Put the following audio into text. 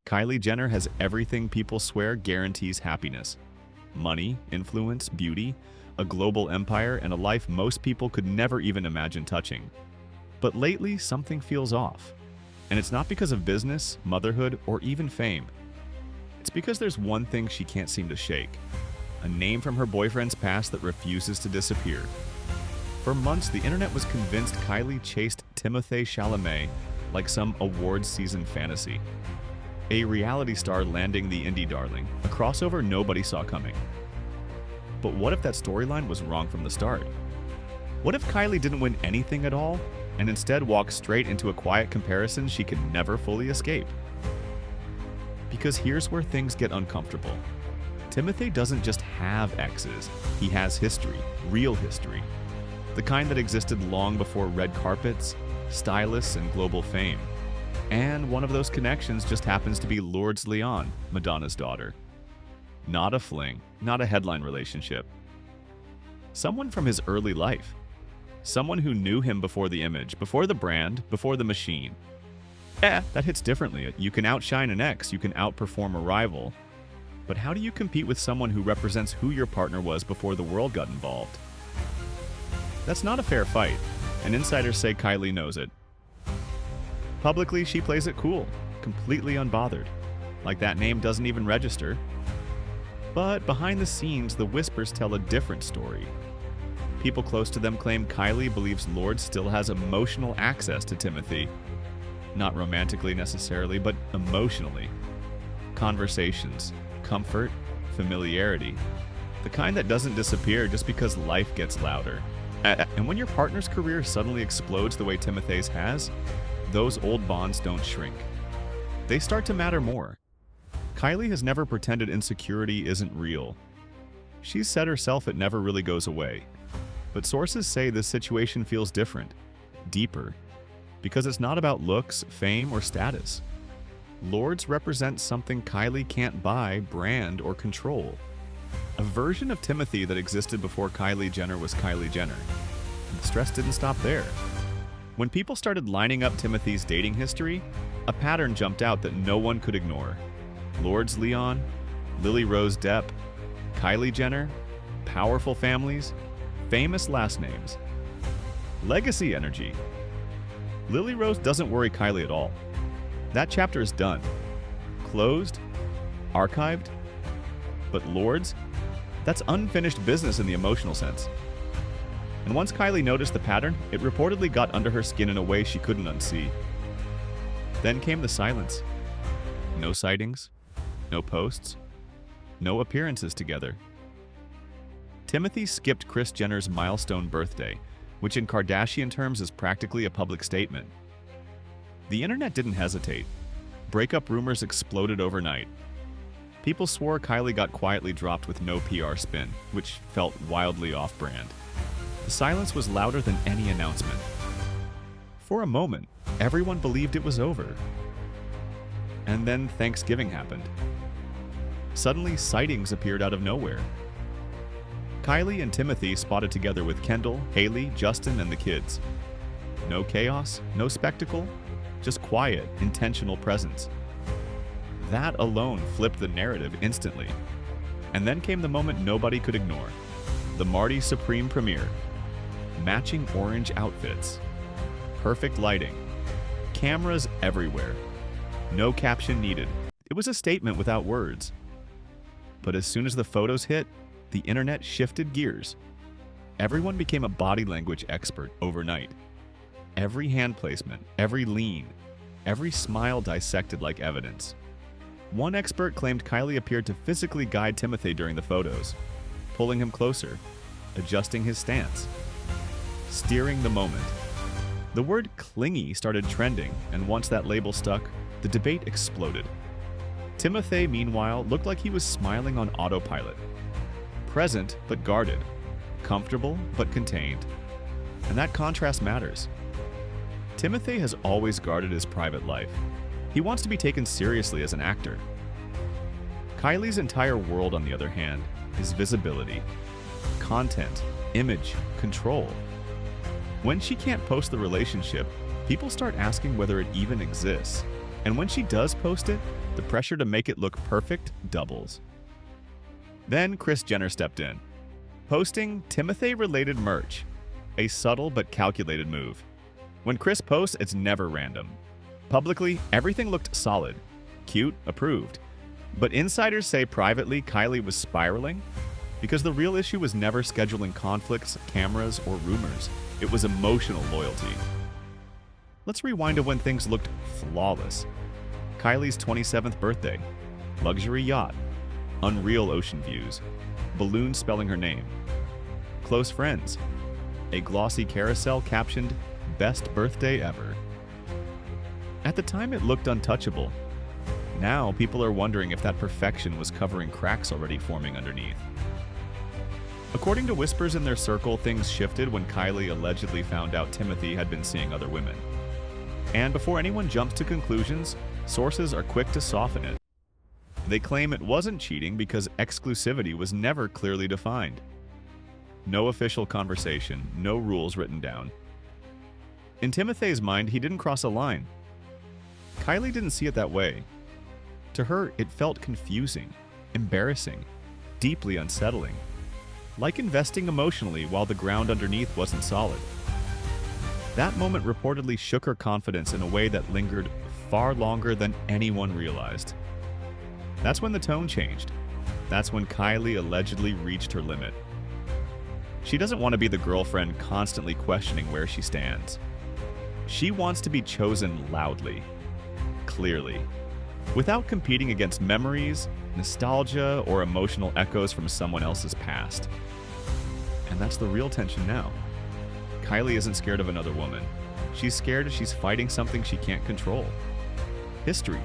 Kylie Jenner has everything people swear guarantees happiness: money, influence, beauty, a global empire, and a life most people could never even imagine touching. But lately, something feels off. And it's not because of business, motherhood, or even fame. It's because there's one thing she can't seem to shake: a name from her boyfriend's past that refuses to disappear. For months, the internet was convinced Kylie chased Timothée Chalamet like some awards season fantasy. A reality star landing the indie darling, a crossover nobody saw coming. But what if that storyline was wrong from the start? What if Kylie didn't win anything at all, and instead walked straight into a quiet comparison she could never fully escape? Because here's where things get uncomfortable. Timothée doesn't just have exes, he has history, real history. The kind that existed long before red carpets, stylists, and global fame. And one of those connections just happens to be Lourdes Leon, Madonna's daughter. Not a fling, not a headline relationship. Someone from his early life. Someone who knew him before the image, before the brand, before the machine. That hits differently. You can outshine an ex, you can outperform a rival. But how do you compete with someone who represents who your partner was before the world got involved? That's not a fair fight, and insiders say Kylie knows it. Publicly, she plays it cool, completely unbothered, like that name doesn't even register. But behind the scenes, the whispers tell a different story. People close to them claim Kylie believes Lourdes still has emotional access to Timothée. Not romantically necessarily, but emotionally. Conversations, comfort, familiarity. The kind that doesn't disappear just because life gets louder. And when your partner's career suddenly explodes the way Timothée's has, those old bonds don't shrink. They start to matter more. Kylie has never pretended insecurity isn't real. She's said herself it never really goes away. But sources say this situation feels different, deeper, because it's not about looks, fame, or status. Lourdes represents something Kylie can't buy, brand, or control. A version of Timothée that existed before Kylie Jenner was Kylie Jenner. And the stress didn't stop there. When people started lining up Timothée's dating history, a pattern jumped out that no one could ignore. Lourdes Leon, Lily Rose Depp, Kylie Jenner, powerful families, famous last names. Legacy energy. Lily Rose doesn't worry Kylie at all. That chapter is done. Closed, archived. But Lourdes, that's unfinished business in the emotional sense. And once Kylie noticed the pattern, it reportedly got under her skin in a way she couldn't unsee. Then came the silence. No sightings, no posts, no appearances together. Timothée skipped Kris Jenner's milestone birthday, which in Kardashian terms is practically a public statement. The internet didn't hesitate. Breakup rumors exploded overnight. People swore Kylie got quietly dropped with no PR spin, which felt wildly off-brand. The silence was louder than any announcement. For a moment, everyone believed it was over. And then Thanksgiving happened. Suddenly, sightings appeared out of nowhere. Kylie and Timothée spotted together with Kendall, Haley, Justin, and the kids. No chaos, no spectacle, just quiet, intentional presence. That alone flipped the narrative instantly. And then came the moment nobody could ignore. The Marty Supreme premiere. Matching orange outfits. Perfect lighting. Cameras everywhere. No caption needed. It was a statement without words. But as soon as the photos hit, the internet shifted gears. Everyone became a body language expert overnight. Every hand placement, every lean, every smile dissected like evidence. One expert claimed Kylie appeared to physically guide Timothée during the photos, pulling him closer, adjusting his stance, steering the moment. The word clingy started trending, and once that label stuck, the debate exploded. Timothée, meanwhile, looked like he was smiling on autopilot. Present but guarded, comfortable but contained. And that contrast matters. Timothée has always guarded his private life. He wants to be taken seriously as an actor. Kylie's entire world, on the other hand, is visibility, content, image, control. When she can't post the relationship, people start asking whether it even exists. And when she does post it, the pressure to make it look perfect doubles. Then Kris Jenner stepped in, posting Timothée-related merch, a subtle but calculated move. When Kris posts, it's never random. Publicly, everything looked solid, cute, approved. But insiders say privately Kylie was spiraling because the real issue was never scheduling conflicts, cameras, or rumors. It was emotional loyalty. Let's rewind to when things looked flawless. Kylie's 27th birthday, luxury yacht, unreal ocean views, balloons spelling her name, close friends, a glossy carousel captioned, "Best birthday ever." At the time, it looked untouchable. Now, people are wondering if that perfection was covering cracks already forming underneath. According to whispers in their circle, things shifted when Kylie allegedly found out Timothee had been seeing other women. And before anyone jumps to conclusions, sources are quick to soften it. They claim it wasn't cheating because exclusivity was never clearly defined. No official conversation, no rules written down. In Timothee's mind, he didn't cross a line. Kylie didn't see it that way. To her, it felt confusing, embarrassing, deeply unsettling, like investing emotionally while the ground underneath wasn't solid. That moment reportedly shook her confidence in a way that lingered far longer than anyone realized. That's when the tone changed. That's when Kylie allegedly reached her limit. She doesn't want to be the girlfriend constantly questioning where she stands. She wants to be chosen loudly, clearly, without competing against memories, nostalgia, or emotional echoes from someone else's past. And that's the real tension now. Kylie isn't scared of another woman. She's scared she's fighting something she can't control. History.